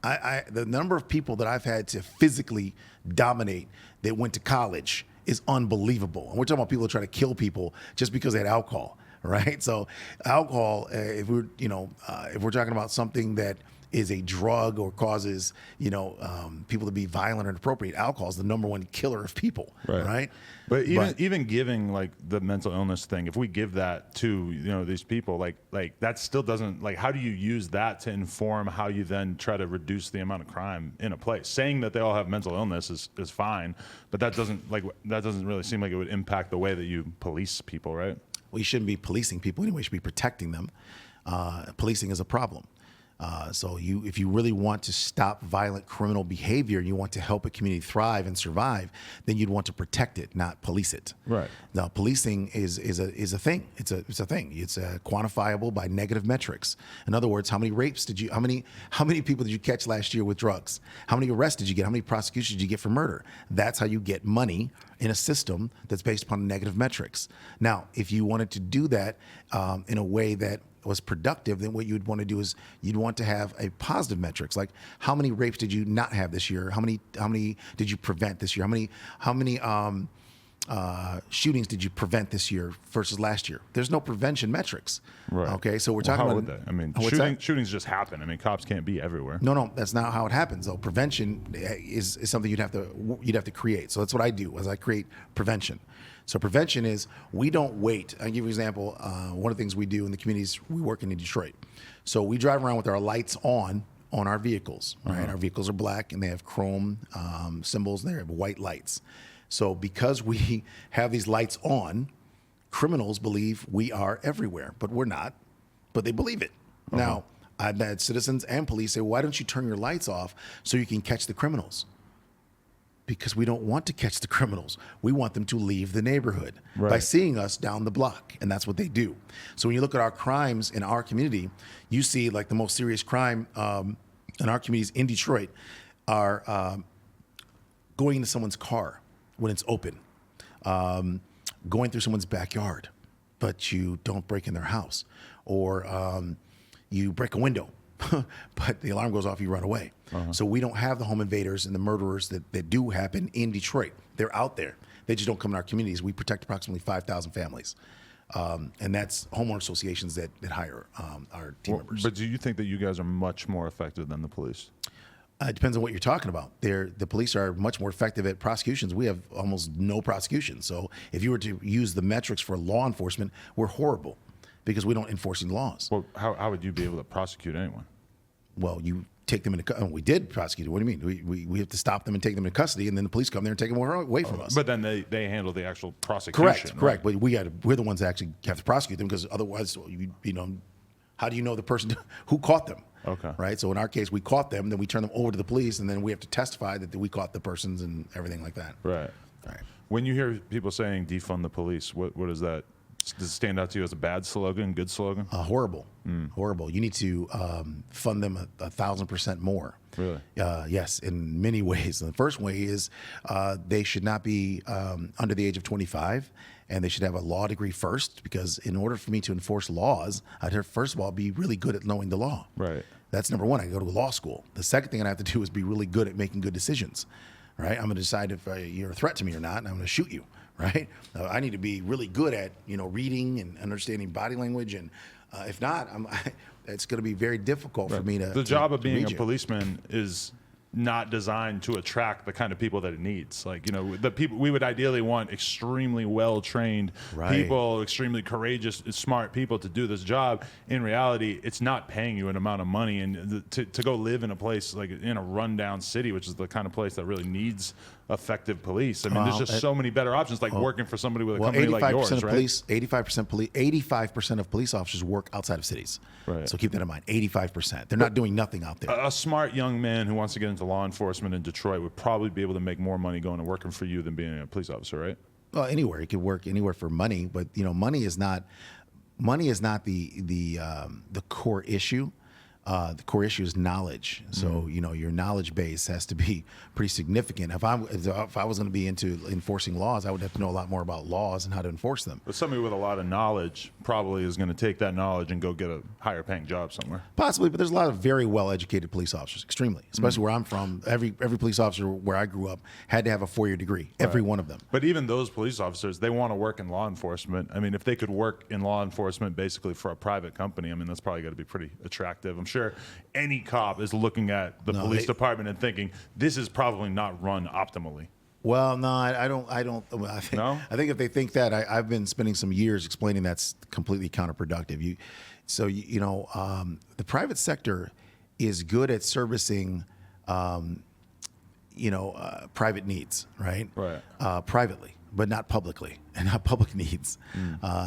The number of people that I've had to physically dominate that went to college is unbelievable. And we're talking about people that try to kill people just because they had alcohol, right? So alcohol, if we're talking about something that is a drug or causes, people to be violent or inappropriate, alcohol is the number one killer of people, right? But even giving like the mental illness thing, if we give that to these people, like that still doesn't, like, how do you use that to inform how you then try to reduce the amount of crime in a place? Saying that they all have mental illness is fine, but that doesn't really seem like it would impact the way that you police people, right? We shouldn't be policing people anyway. We should be protecting them. Policing is a problem. So if you really want to stop violent criminal behavior and you want to help a community thrive and survive, then you'd want to protect it, not police it. Right. Now, policing is a thing. It's a thing. It's quantifiable by negative metrics. In other words, how many rapes how many people did you catch last year with drugs? How many arrests did you get? How many prosecutions did you get for murder? That's how you get money in a system that's based upon negative metrics. Now, if you wanted to do that in a way that was productive, then what you'd want to do is you'd want to have a positive metrics, like how many rapes did you not have this year? How many did you prevent this year? How many shootings did you prevent this year versus last year? There's no prevention metrics. Right. Okay, so we're talking about. How would that? I mean, shootings just happen. I mean, cops can't be everywhere. No, that's not how it happens. Though prevention is something you'd have to create. So that's what I do, is I create prevention. So prevention is, we don't wait. I'll give you an example. One of the things we do in the communities we work in Detroit. So we drive around with our lights on our vehicles, right? Our vehicles are black and they have chrome symbols and they have white lights. So because we have these lights on, criminals believe we are everywhere, but we're not, but they believe it. Now, I've had citizens and police say, why don't you turn your lights off so you can catch the criminals? Because we don't want to catch the criminals. We want them to leave the neighborhood by seeing us down the block. And that's what they do. So when you look at our crimes in our community, you see like the most serious crime in our communities in Detroit are going into someone's car when it's open, going through someone's backyard, but you don't break in their house, or you break a window, but the alarm goes off, you run away. So we don't have the home invaders and the murderers that do happen in Detroit. They're out there. They just don't come in our communities. We protect approximately 5,000 families. And that's homeowner associations that hire our team members. But do you think that you guys are much more effective than the police? It depends on what you're talking about. The police are much more effective at prosecutions. We have almost no prosecution. So if you were to use the metrics for law enforcement, we're horrible because we don't enforce any laws. Well, how would you be able to prosecute anyone? Well, you take them into custody. We did prosecute it. What do you mean? We have to stop them and take them into custody, and then the police come there and take them away from us. But then they handle the actual prosecution. Correct. But we're the ones that actually have to prosecute them, because otherwise, how do you know the person who caught them? Okay. Right. So in our case, we caught them, then we turn them over to the police, and then we have to testify that we caught the persons and everything like that. Right. When you hear people saying defund the police, what is that? Does it stand out to you as a bad slogan, good slogan? Horrible. Horrible. You need to fund them 1,000% more. Really? Yes, in many ways. And the first way is they should not be under the age of 25, and they should have a law degree first, because in order for me to enforce laws, I'd have, first of all, be really good at knowing the law. Right. That's number one. I go to a law school. The second thing I have to do is be really good at making good decisions. Right? I'm going to decide if you're a threat to me or not, and I'm going to shoot you. Right? I need to be really good at reading and understanding body language, and if not, it's going to be very difficult for me to. The job of being a policeman is not designed to attract the kind of people that it needs. Like, the people we would ideally want, extremely well-trained people, extremely courageous, smart people to do this job. In reality, it's not paying you an amount of money, and to go live in a place like in a rundown city, which is the kind of place that really needs effective police. I mean, there's just so many better options, like working for somebody with a company like yours, right? 85% of police officers work outside of cities. Right. So keep that in mind. 85%. They're not doing nothing out there. A smart young man who wants to get into law enforcement in Detroit would probably be able to make more money going and working for you than being a police officer, right? Well, anywhere. He could work anywhere for money, but money is not the core issue. the core issue is knowledge. So your knowledge base has to be pretty significant. If I was going to be into enforcing laws, I would have to know a lot more about laws and how to enforce them. But somebody with a lot of knowledge probably is going to take that knowledge and go get a higher paying job somewhere. Possibly, but there's a lot of very well educated police officers, extremely, especially where I'm from. Every police officer where I grew up had to have a 4-year degree, every one of them. But even those police officers, they want to work in law enforcement. I mean, if they could work in law enforcement basically for a private company, I mean, that's probably going to be pretty attractive. I'm sure any cop is looking at the police department and thinking, this is probably not run optimally. Well, no, I don't. I think if they think that, I've been spending some years explaining that's completely counterproductive. The private sector is good at servicing, private needs, right? Right. Privately, but not publicly, and not public needs.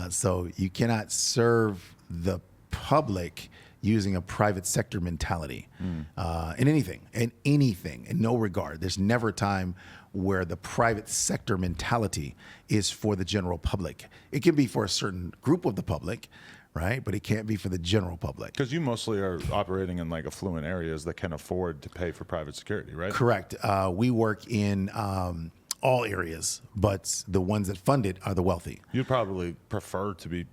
So you cannot serve the public using a private sector mentality in anything, in no regard. There's never a time where the private sector mentality is for the general public. It can be for a certain group of the public, right? But it can't be for the general public. Because you mostly are operating in like affluent areas that can afford to pay for private security, right? Correct. We work in all areas, but the ones that fund it are the wealthy. You'd probably prefer to be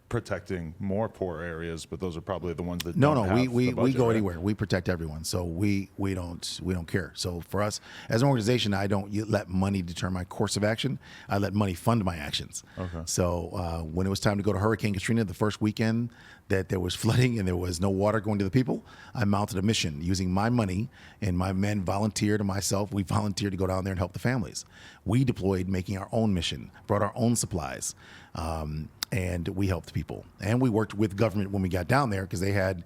protecting more poor areas, but those are probably the ones that No, don't have we the budget, go right? anywhere. We protect everyone, so we don't care. So for us as an organization, I don't let money determine my course of action. I let money fund my actions. Okay. So when it was time to go to Hurricane Katrina, the first weekend that there was flooding and there was no water going to the people, I mounted a mission using my money, and my men volunteered, and myself, we volunteered to go down there and help the families. We deployed making our own mission, brought our own supplies. And we helped people. And we worked with government when we got down there because they had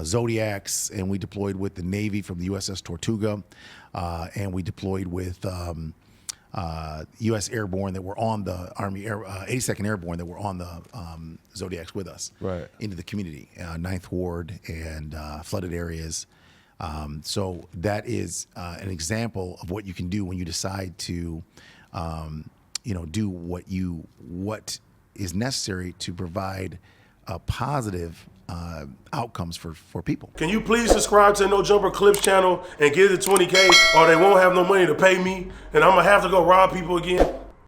Zodiacs, and we deployed with the Navy from the USS Tortuga, and we deployed with U.S. Airborne that were on the Army 82nd Airborne that were on the Zodiacs with us into the community, 9th Ward and flooded areas. So that is an example of what you can do when you decide to, do what is necessary to provide positive outcomes for people. Can you please subscribe to No Jumper Clips channel and get it to 20K, or they won't have no money to pay me, and I'm gonna have to go rob people again?